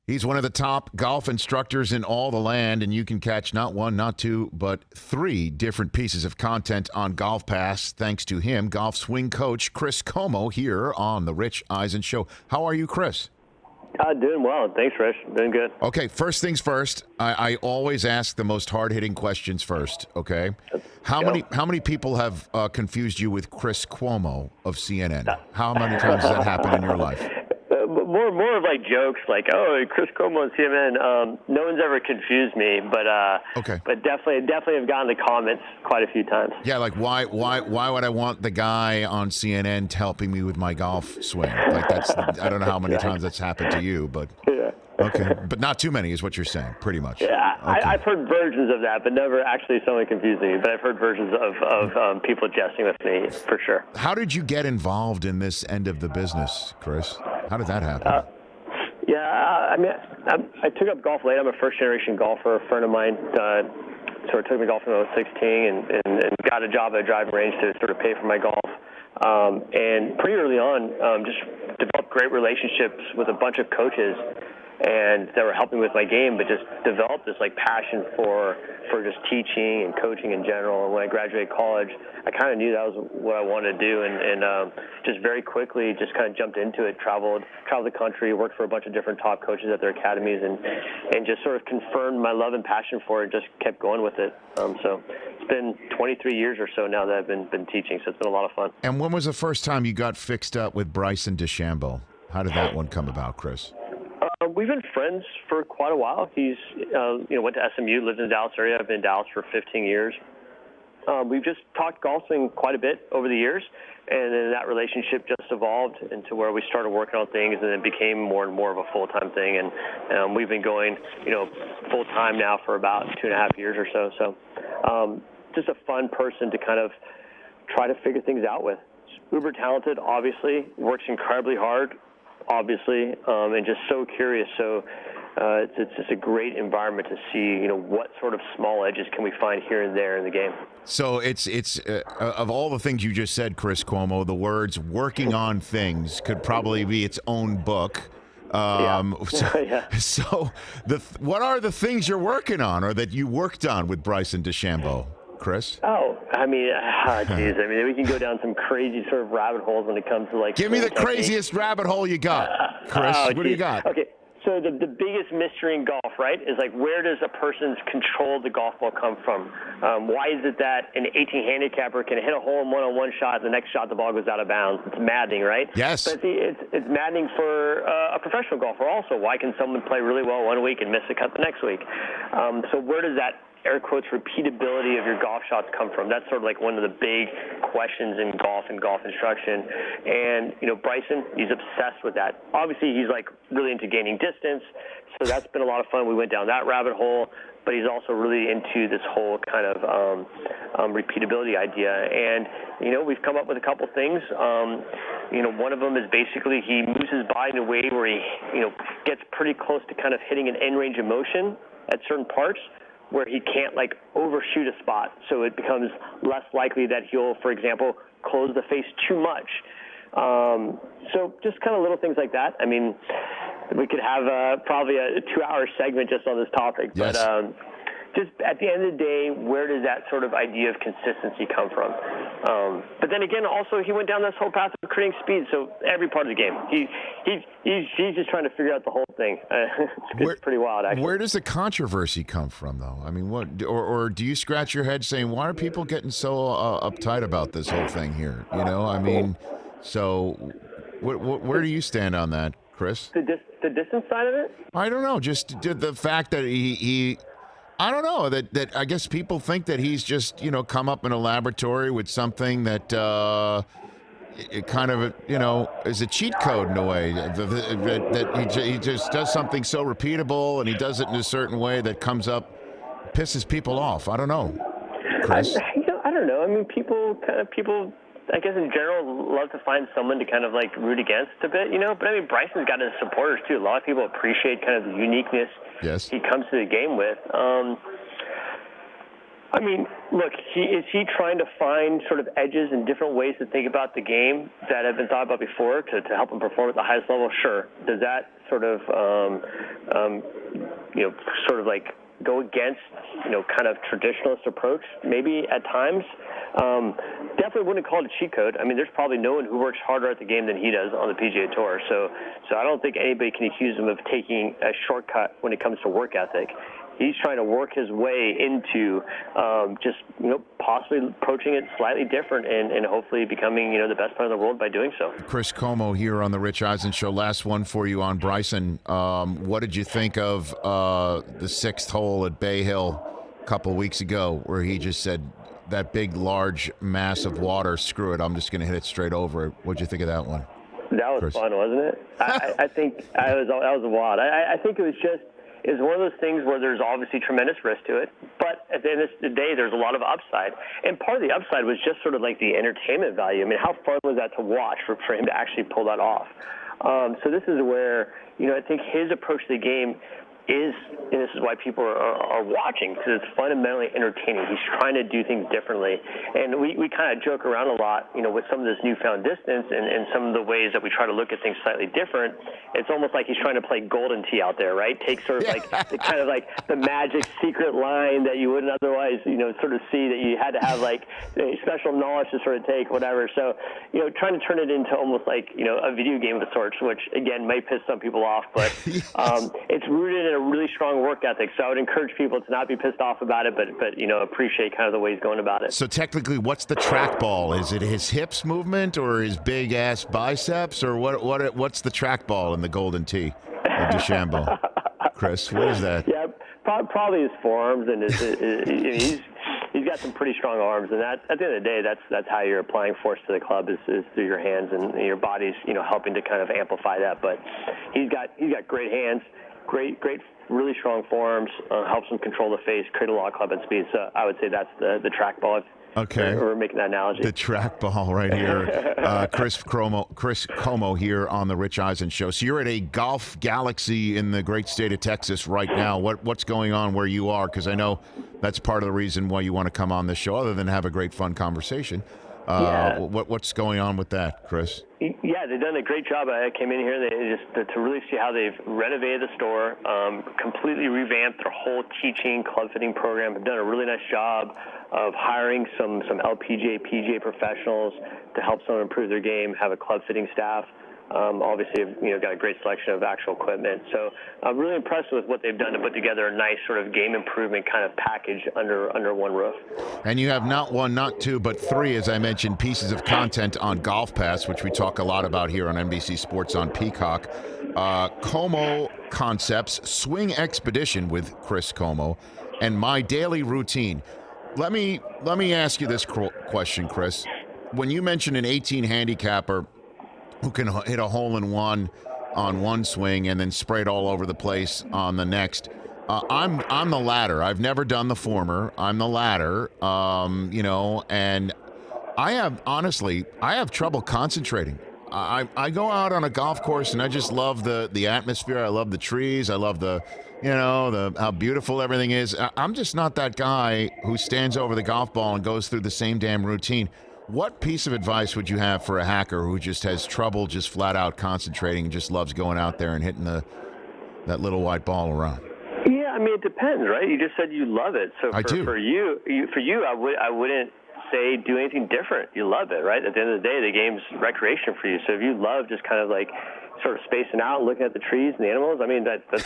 He's one of the top golf instructors in all the land, and you can catch not one, not two, but 3 different pieces of content on Golf Pass thanks to him, golf swing coach Chris Como here on The Rich Eisen Show. How are you, Chris? Doing well. Thanks, Rich. Doing good. Okay, first things first. I always ask the most hard-hitting questions first, okay? How many people have confused you with Chris Cuomo of CNN? How many times has that happened in your life? More of like jokes, like, oh, Chris Cuomo on CNN. No one's ever confused me, but okay. But definitely have gotten the comments quite a few times. Yeah, like why would I want the guy on CNN helping me with my golf swing? Like I don't know how many times that's happened to you, but yeah. Okay, but not too many is what you're saying, pretty much. Yeah, okay. I've heard versions of that, but never actually someone confused me. But I've heard versions of people jesting with me for sure. How did you get involved in this end of the business, Chris? How did that happen? I mean, I took up golf late. I'm a first-generation golfer. A friend of mine sort of took me golfing when I was 16 and got a job at a driving range to sort of pay for my golf. And pretty early on, just developed great relationships with a bunch of coaches and that were helping with my game, but just developed this like passion for just teaching and coaching in general. And when I graduated college, I kind of knew that was what I wanted to do, and just very quickly just kind of jumped into it. Traveled the country, worked for a bunch of different top coaches at their academies, and just sort of confirmed my love and passion for it. Just kept going with it. So it's been 23 years or so now that I've been teaching. So it's been a lot of fun. And when was the first time you got fixed up with Bryson DeChambeau? How did that one come about, Chris? We've been friends for quite a while. He's, went to SMU, lived in the Dallas area. I've been in Dallas for 15 years. We've just talked golf swing quite a bit over the years, and then that relationship just evolved into where we started working on things, and it became more and more of a full-time thing. And we've been going, full-time now for about 2.5 years or so. So just a fun person to kind of try to figure things out with. Uber talented, obviously, works incredibly hard, obviously, and just so curious. So it's just a great environment to see, what sort of small edges can we find here and there in the game. So it's of all the things you just said, Chris Cuomo, the words "working on things" could probably be its own book. So what are the things you're working on, or that you worked on with Bryson DeChambeau, Chris? Oh, I mean, geez. I mean, we can go down some crazy sort of rabbit holes when it comes to like. Give me the craziest rabbit hole you got, Chris. What do you got? Okay, so the biggest mystery in golf, right, is like where does a person's control of the golf ball come from? Why is it that an 18 handicapper can hit a hole in one on one shot, the next shot the ball goes out of bounds? It's maddening, right? Yes. But it's maddening for a professional golfer also. Why can someone play really well one week and miss a cut the next week? So where does that air quotes repeatability of your golf shots come from? That's sort of like one of the big questions in golf and golf instruction. And, Bryson, he's obsessed with that. Obviously, he's like really into gaining distance. So that's been a lot of fun. We went down that rabbit hole, but he's also really into this whole kind of repeatability idea. And, we've come up with a couple things. One of them is basically he moves his body in a way where he, gets pretty close to kind of hitting an end range of motion at certain parts, where he can't like overshoot a spot. So it becomes less likely that he'll, for example, close the face too much. So just kind of little things like that. I mean, we could have probably a 2-hour segment just on this topic. Yes. But just at the end of the day, where does that sort of idea of consistency come from? But then again, also he went down this whole path of creating speed. So every part of the game, he's just trying to figure out the whole thing. It's pretty wild, actually. Where does the controversy come from, though? I mean, what, or do you scratch your head saying, why are people getting so uptight about this whole thing here? I mean, so where do you stand on that, Chris? The distance side of it? I don't know. Just the fact that he I don't know, that I guess people think that he's just, come up in a laboratory with something that it kind of, is a cheat code in a way, that he just does something so repeatable and he does it in a certain way that comes up, pisses people off. I don't know, Chris. I don't know. I mean, people, I guess in general, love to find someone to kind of like root against a bit, But I mean, Bryson's got his supporters too. A lot of people appreciate kind of the uniqueness yes. he comes to the game with. I mean, look, is he trying to find sort of edges and different ways to think about the game that have been thought about before to help him perform at the highest level? Sure. Does that sort of, sort of like go against, kind of traditionalist approach maybe at times? Definitely wouldn't call it a cheat code. I mean, there's probably no one who works harder at the game than he does on the PGA Tour. So I don't think anybody can accuse him of taking a shortcut when it comes to work ethic. He's trying to work his way into possibly approaching it slightly different and hopefully becoming, the best player in the world by doing so. Chris Como here on the Rich Eisen Show. Last one for you on Bryson. What did you think of the sixth hole at Bay Hill a couple weeks ago where he just said, that big, large mass of water, screw it, I'm just going to hit it straight over it. What'd you think of that one? That was Chris? Fun, wasn't it? I think that was wild. I think it was one of those things where there's obviously tremendous risk to it, but at the end of the day, there's a lot of upside. And part of the upside was just sort of like the entertainment value. I mean, how fun was that to watch for him to actually pull that off? So this is where, I think his approach to the game is, and this is why people are watching, because it's fundamentally entertaining. He's trying to do things differently. And we kind of joke around a lot, with some of this newfound distance and some of the ways that we try to look at things slightly different. It's almost like he's trying to play golden tee out there, right? Take sort of like the kind of like the magic secret line that you wouldn't otherwise, sort of see, that you had to have like special knowledge to sort of take, whatever. So, trying to turn it into almost like, a video game of sorts, which again might piss some people off, but it's rooted in a really strong work ethic. So I would encourage people to not be pissed off about it, but appreciate kind of the way he's going about it. So technically, what's the trackball? Is it his hips movement or his big ass biceps, or what's the trackball in the golden tee of DeChambeau? Chris, what is that? Yeah, probably his forearms, and he's got some pretty strong arms, and that at the end of the day, that's how you're applying force to the club is through your hands, and your body's helping to kind of amplify that. But he's got great hands. Great, really strong forearms, helps him control the face, create a lot of club and speed. So I would say that's the trackball. Okay. We're making that analogy. The trackball right here. Chris Como here on the Rich Eisen Show. So you're at a golf galaxy in the great state of Texas right now. What's going on where you are? Because I know that's part of the reason why you want to come on this show, other than have a great, fun conversation. What's going on with that, Chris? Yeah, they've done a great job. I came in here to really see how they've renovated the store, completely revamped their whole teaching club fitting program. Have done a really nice job of hiring some LPGA, PGA professionals to help someone improve their game, have a club fitting staff. Obviously, got a great selection of actual equipment. So I'm really impressed with what they've done to put together a nice sort of game improvement kind of package under one roof. And you have not one, not two, but three, as I mentioned, pieces of content on Golf Pass, which we talk a lot about here on NBC Sports on Peacock. Como Concepts, Swing Expedition with Chris Como, and My Daily Routine. Let me ask you this question, Chris. When you mention an 18 handicapper who can hit a hole-in-one on one swing and then spray it all over the place on the next. I'm the latter. I've never done the former. I'm the latter, and I have trouble concentrating. I go out on a golf course and I just love the atmosphere. I love the trees. I love the how beautiful everything is. I'm just not that guy who stands over the golf ball and goes through the same damn routine. What piece of advice would you have for a hacker who just has trouble just flat out concentrating and just loves going out there and hitting that little white ball around? Yeah, I mean, it depends, right? You just said you love it. So for you, I wouldn't say do anything different. You love it, right? At the end of the day, the game's recreation for you. So if you love just kind of like sort of spacing out and looking at the trees and the animals, I mean, that's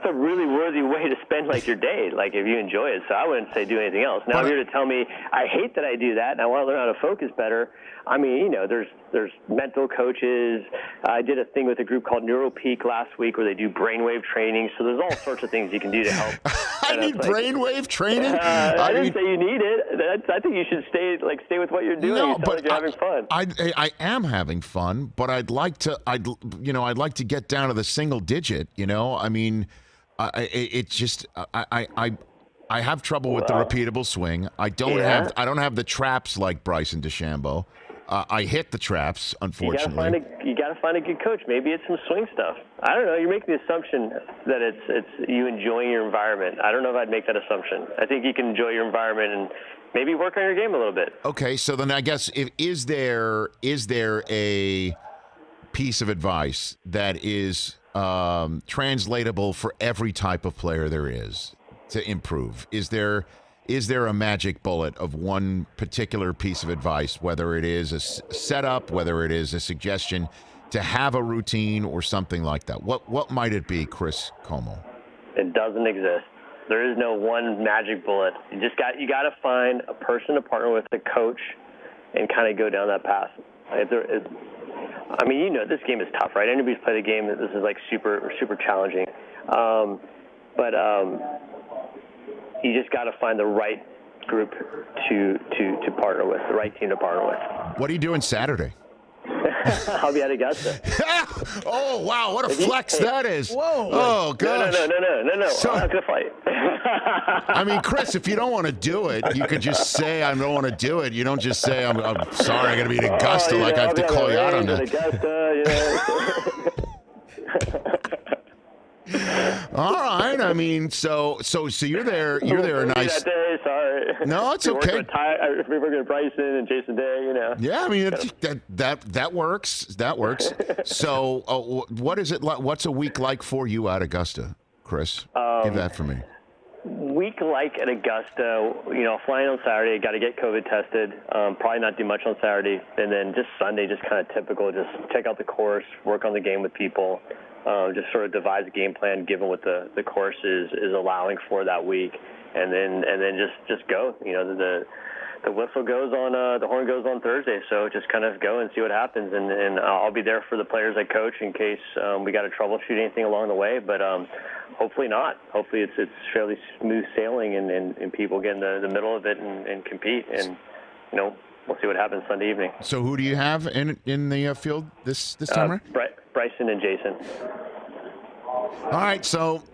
it's a really worthy way to spend like your day, like if you enjoy it. So I wouldn't say do anything else. Now, if you're to tell me I hate that I do that and I want to learn how to focus better, I mean, there's mental coaches. I did a thing with a group called NeuroPeak last week where they do brainwave training. So there's all sorts of things you can do to help. I need brainwave training? I didn't say you need it. I think you should stay with what you're doing. No, but you're having fun. I am having fun, but I'd like to get down to the single digit. I mean, I have trouble with the repeatable swing. I don't have the traps like Bryson DeChambeau. I hit the traps, unfortunately. You got to find a good coach. Maybe it's some swing stuff. I don't know. You're making the assumption that it's you enjoying your environment. I don't know if I'd make that assumption. I think you can enjoy your environment and maybe work on your game a little bit. Okay, so then I guess is there a piece of advice that is translatable for every type of player there is to improve? Is there a magic bullet of one particular piece of advice, whether it is a setup, whether it is a suggestion to have a routine or something like that? What might it be, Chris Como? It doesn't exist. There is no one magic bullet. You got to find a person to partner with, a coach, and kind of go down that path. I mean, you know, this game is tough, right? Anybody's played a game, this is like super, super challenging. But you just got to find the right group to partner with, the right team to partner with. What are you doing Saturday? I'll be at Augusta. Oh, wow, what a flex that is. Whoa. Oh, gosh. No. So, I'm not going to fight. I mean, Chris, if you don't want to do it, you could just say, I don't want to do it. You don't just say, I'm sorry, I got to be in Augusta, I have to call you out on that. All right. I mean, so you're there a nice. That day, sorry. No, it's okay. We were going to Bryson and Jason Day, you know. Yeah, I mean that works. That works. So, what is it like? What's a week like for you at Augusta, Chris? Give that for me. Week like at Augusta, you know, flying on Saturday, got to get COVID tested. Probably not do much on Saturday, and then just Sunday, just kind of typical. Just check out the course, work on the game with people. Just sort of devise a game plan given what the course is allowing for that week, and then just go. You know, the whistle goes on, the horn goes on Thursday, so just kind of go and see what happens, and I'll be there for the players I coach in case we got to troubleshoot anything along the way, but hopefully not. Hopefully it's fairly smooth sailing and people get in the middle of it and compete, and you know, we'll see what happens Sunday evening. So who do you have in the field this time around? Bryson and Jason. All right, so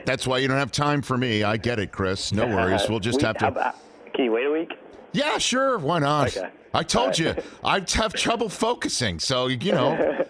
that's why you don't have time for me. I get it, Chris. No worries. We'll just have to. Can you wait a week? Yeah, sure. Why not? Okay. I told you I'd have trouble focusing, so you know,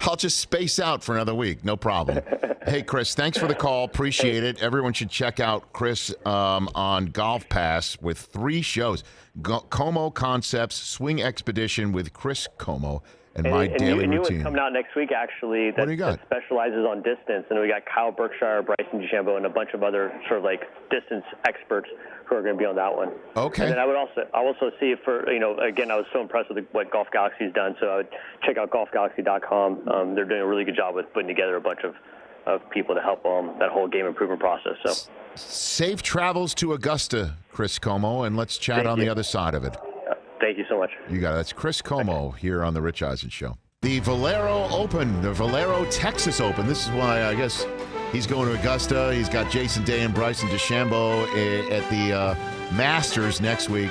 I'll just space out for another week. No problem. Hey, Chris, thanks for the call. Appreciate it. Everyone should check out Chris on Golf Pass with 3 shows: Como Concepts, Swing Expedition with Chris Como, and My Daily Routine. Routine. New coming out next week, actually, that specializes on distance. And we got Kyle Berkshire, Bryson DeChambeau, and a bunch of other sort of like distance experts who are going to be on that one. Okay. And then I'll also see if again, I was so impressed with what Golf Galaxy's done, so I would check out golfgalaxy.com. They're doing a really good job with putting together a bunch of people to help that whole game improvement process. So safe travels to Augusta, Chris Como, and let's chat on the other side of it. Thank you so much. You got it. That's Chris Como here on the Rich Eisen Show. The Valero Open, the Valero Texas Open. This is why I guess he's going to Augusta. He's got Jason Day and Bryson DeChambeau at the Masters next week.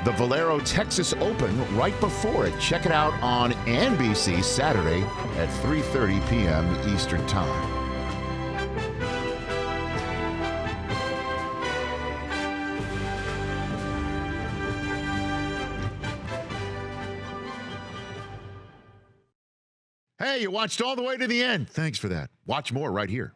The Valero Texas Open right before it. Check it out on NBC Saturday at 3:30 p.m. Eastern Time. Hey, you watched all the way to the end. Thanks for that. Watch more right here.